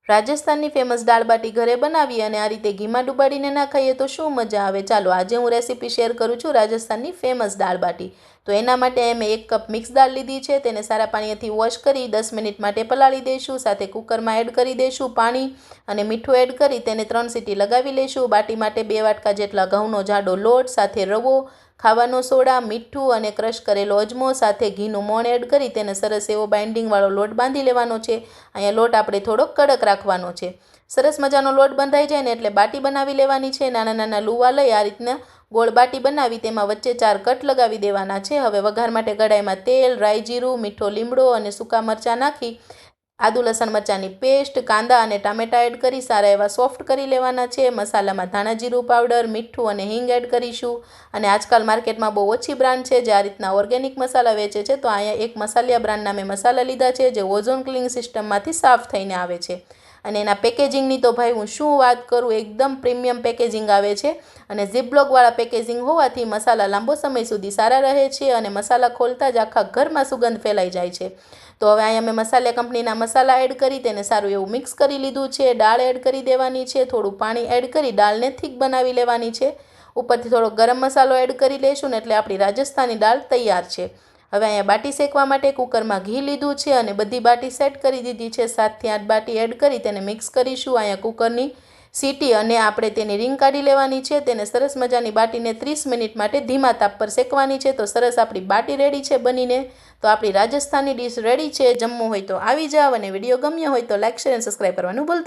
રાજસ્થાનની ફેમસ દાળ બાટી ઘરે બનાવી અને આ રીતે ઘીમાં ડુબાડીને ના ખાઈએ તો શું મજા આવે। ચાલો આજે હું રેસીપી શેર કરું છું રાજસ્થાનની ફેમસ દાળ બાટી। તો એના માટે મેં 1 કપ મિક્સ દાળ લીધી છે, તેને સારા પાણીથી વોશ કરી 10 મિનિટ માટે પલાળી દઈશું। સાથે કુકરમાં એડ કરી દઈશું પાણી અને મીઠું એડ કરી તેને 3 સીટી લગાવી લઈશું। બાટી માટે 2 વાટકા જેટલા ઘઉંનો જાડો લોટ, સાથે રવો, ખાવાનો સોડા, મીઠું અને ક્રશ કરેલો અજમો સાથે ઘીનું મોણ એડ કરી તેને સરસ એવો બાઇન્ડિંગવાળો લોટ બાંધી લેવાનો છે। અહીંયા લોટ આપણે થોડો કડક રાખવાનો છે। સરસ મજાનો લોટ બંધાઈ જાય ને એટલે બાટી બનાવી લેવાની છે। નાના નાના લુવા લઈ આ રીતના ગોળ બાટી બનાવી તેમાં વચ્ચે 4 કટ લગાવી દેવાના છે। હવે વઘાર માટે કઢાઈમાં તેલ, રાઈ જીરું, મીઠો લીમડો અને સૂકા મરચાં નાખી આદુ લસણ મરચાંની પેસ્ટ, કાંદા અને ટામેટાં એડ કરી સારા એવા સોફ્ટ કરી લેવાના છે। મસાલામાં ધાણા જીરું પાવડર, મીઠું અને હિંગ એડ કરીશું। અને આજકાલ માર્કેટમાં બહુ ઓછી બ્રાન્ડ છે જે આ રીતના ઓર્ગેનિક મસાલા વેચે છે, તો અહીંયા એક મસાલિયા બ્રાન્ડના મેં મસાલા લીધા છે જે ઓઝોન ક્લિનિંગ સિસ્ટમમાંથી સાફ થઈને આવે છે। અને એના પેકેજિંગની તો ભાઈ હું શું વાત કરું, એકદમ પ્રીમિયમ પેકેજિંગ આવે છે અને ઝીપ-લોકવાળા પેકેજિંગ હોવાથી મસાલા લાંબો સમય સુધી સારા રહે છે અને મસાલા ખોલતા જ આખા ઘરમાં સુગંધ ફેલાઈ જાય છે। તો હવે અહીંયા મેં મસાલા કંપનીના મસાલા એડ કરી તેને સારું એવું મિક્સ કરી લીધું છે। દાળ એડ કરી દેવાની છે, થોડું પાણી એડ કરી દાળને થીક બનાવી લેવાની છે। ઉપરથી થોડો ગરમ મસાલો એડ કરી લઈશું ને એટલે આપણી રાજસ્થાની દાળ તૈયાર છે। હવે અહીંયા બાટી શેકવા માટે કુકરમાં ઘી લીધું છે અને બધી બાટી સેટ કરી દીધી છે। 7 થી 8 બાટી એડ કરી તેને મિક્સ કરીશું। અહીંયા કુકરની સીટી અને આપણે તેની રીંગ કાઢી લેવાની છે। તેને સરસ મજાની બાટીને 30 મિનિટ માટે ધીમા તાપ પર શેકવાની છે। તો સરસ આપણી બાટી રેડી છે બનીને। તો આપણી રાજસ્થાની ડીશ રેડી છે। જમવું હોય તો આવી જાવ અને વિડીયો ગમ્યો હોય તો લાઇક, શેર અને સબસ્ક્રાઈબ કરવાનું ભૂલતા